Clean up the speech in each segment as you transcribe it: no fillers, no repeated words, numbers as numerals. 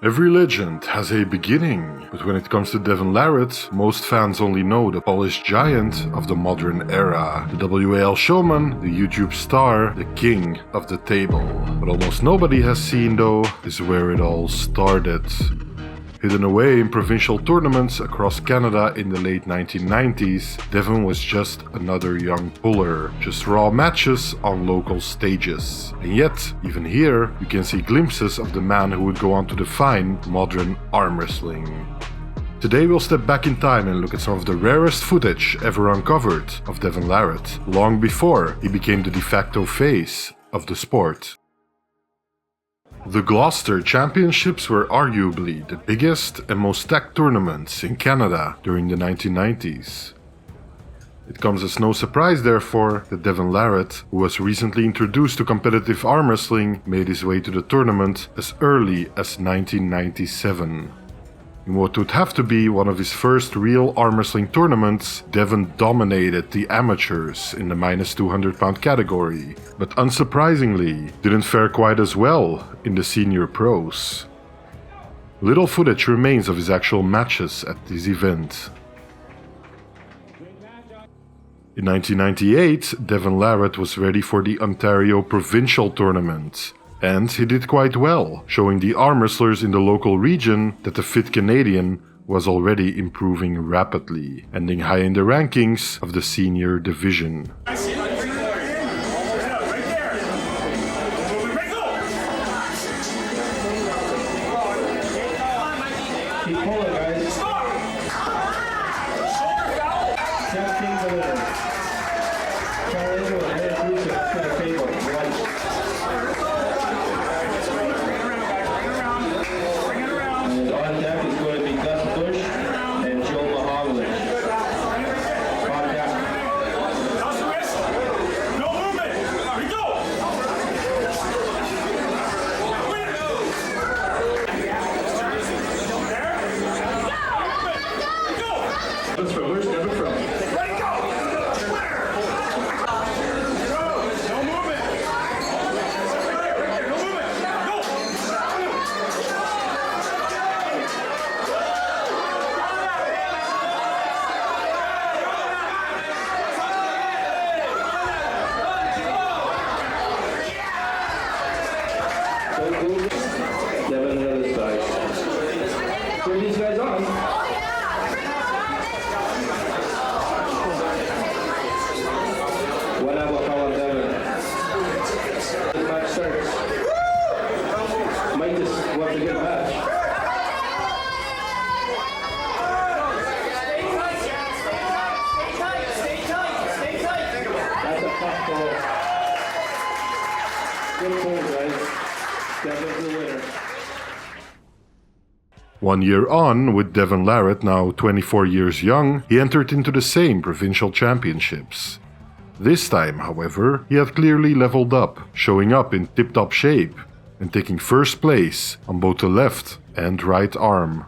Every legend has a beginning, but when it comes to Devon Larratt, most fans only know the polished giant of the modern era, the WAL showman, the YouTube star, the king of the table. What almost nobody has seen though is where it all started. Hidden away in provincial tournaments across Canada in the late 1990s, Devon was just another young puller, just raw matches on local stages. And yet, even here, you can see glimpses of the man who would go on to define modern arm wrestling. Today we'll step back in time and look at some of the rarest footage ever uncovered of Devon Larratt, long before he became the de facto face of the sport. The Gloucester Championships were arguably the biggest and most stacked tournaments in Canada during the 1990s. It comes as no surprise, therefore, that Devon Larratt, who was recently introduced to competitive arm wrestling, made his way to the tournament as early as 1997. In what would have to be one of his first real arm wrestling tournaments, Devon dominated the amateurs in the minus 200 pound category, but unsurprisingly didn't fare quite as well in the senior pros. Little footage remains of his actual matches at this event. In 1998, Devon Larratt was ready for the Ontario Provincial Tournament. And he did quite well, showing the arm wrestlers in the local region that the fit Canadian was already improving rapidly, ending high in the rankings of the senior division. Devon the other side. Turn these guys on. One hour call on Devon. This match starts. Might just want to get a match. That's a tough call. Good pull, guys. Devon's the winner. 1 year on, with Devon Larratt now 24 years young, he entered into the same provincial championships. This time, however, he had clearly leveled up, showing up in tip-top shape and taking first place on both the left and right arm.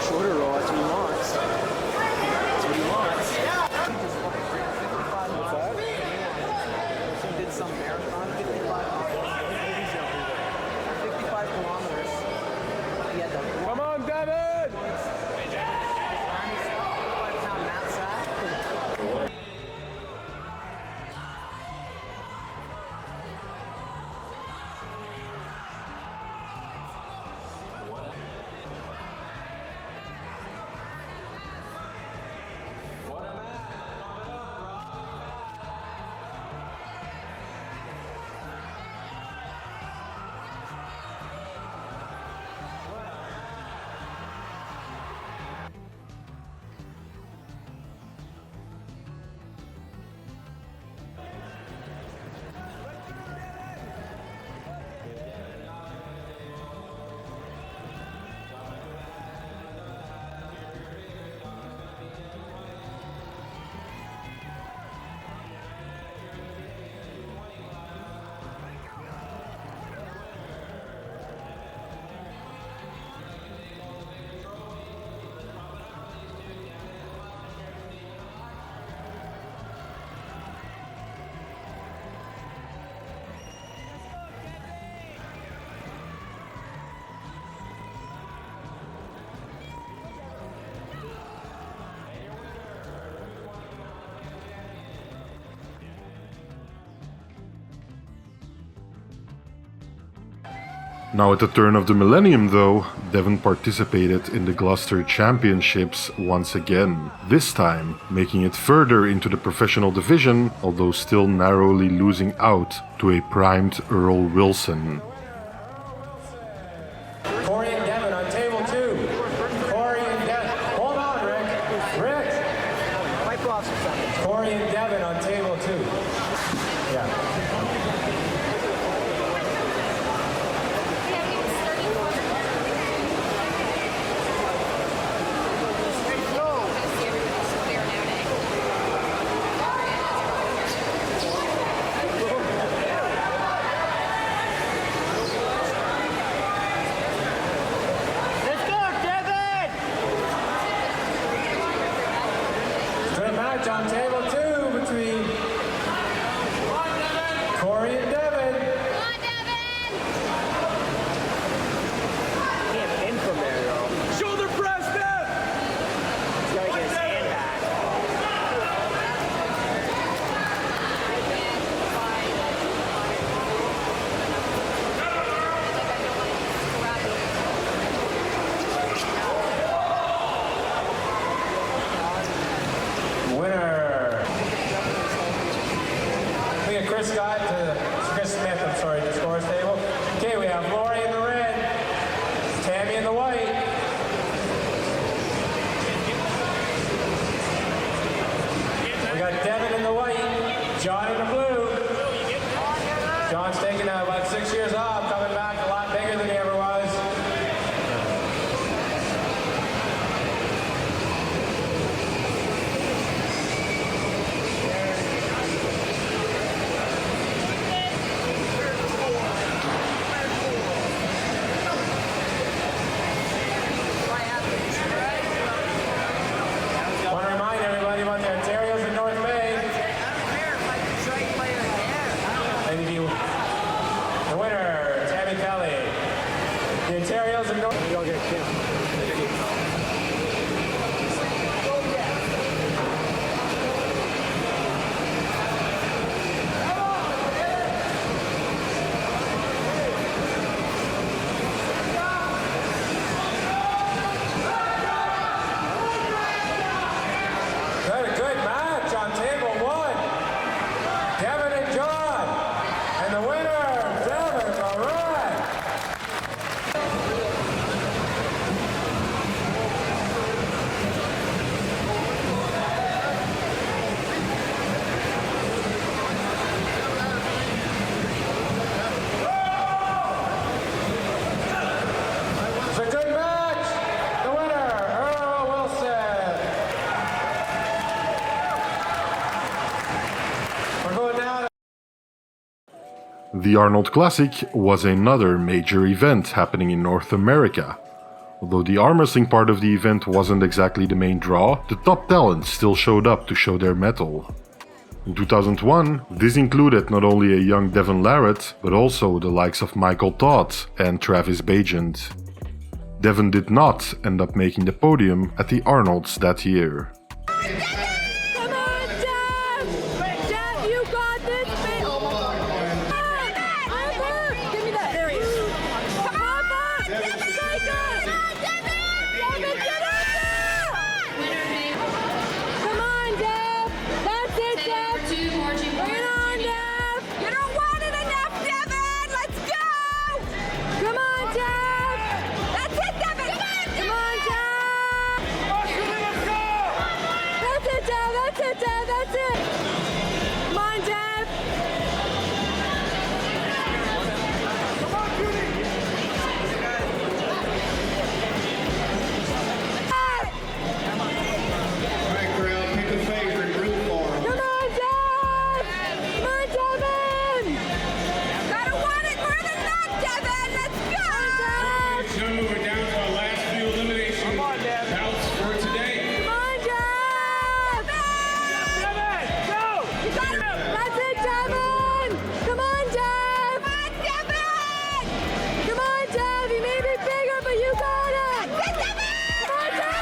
Shorter roll, that's what he wants. That's what he wants. He did some marathon, 55 Now at the turn of the millennium though, Devon participated in the Gloucester Championships once again, this time making it further into the professional division, although still narrowly losing out to a primed Earl Wilson. Corey and Devon on table 2. Corey and Devon. Hold on, Rick. Rick. Corey and Devon on table 2. Yeah. On table 2 between Corey and Devon. Come on, Devon! Can't pin from there, though. Shoulder press, Dev! He's got to get his hand back. Winner. We got Chris Smith, I'm sorry, the scores table. Okay, we have Lori in the red, Tammy in the white. We got Devon in the white, John in the blue. John's taking about 6 years off, coming back a lot bigger than he ever was. Want to remind everybody about the Ontarios in North Bay. And the winner, Tammy Kelly. The Ontarios in North Bay. Good match on table 1. Devon and John. And the winner, Devon Larratt. It's a good match. The winner, Earl Wilson. We're going down. The Arnold Classic was another major event happening in North America. Although the arm wrestling part of the event wasn't exactly the main draw, the top talent still showed up to show their mettle. In 2001, this included not only a young Devon Larratt, but also the likes of Michael Todd and Travis Bagent. Devon did not end up making the podium at the Arnolds that year. Come on, Dev! Dev, you got this, baby! Give me that. There he is. Come on, Devon! Take it! Devon, get up there! Come on, Dev! That's it, Dev! Bring it on, Dev! You don't want it enough, Devon! Let's go! Come on, Dev! That's it, Devon! Come on, Dev! That's it, Dev! That's it, Dev! That's it! Come on, Dev! Pick a favorite, root for him. Come on, Dev! Come on, Devon! Gotta want it more than that, Devon! Let's go! Gentlemen, we're down to our last few elimination bouts for today. Come on, Dev! Devon, go! You got it! That's it, Devon! Come on, Dev! Come on, Devon! Come on, Dev! You may be bigger, but you got it! That's it, Devon! Come on, Dev!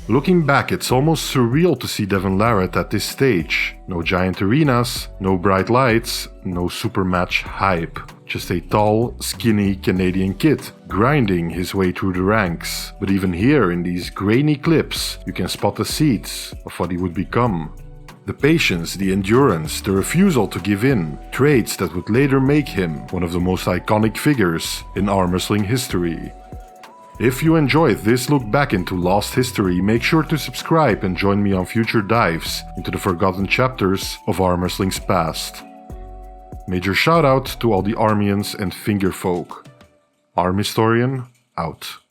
Looking back, it's almost surreal to see Devon Larratt at this stage. No giant arenas, no bright lights, no super match hype. just a tall, skinny Canadian kid, grinding his way through the ranks. But even here in these grainy clips, you can spot the seeds of what he would become. The patience, the endurance, the refusal to give in, traits that would later make him one of the most iconic figures in arm wrestling history. If you enjoyed this look back into lost history, make sure to subscribe and join me on future dives into the forgotten chapters of arm wrestling's past. Major shout out to all the Armians and Fingerfolk. Arm Historian, out.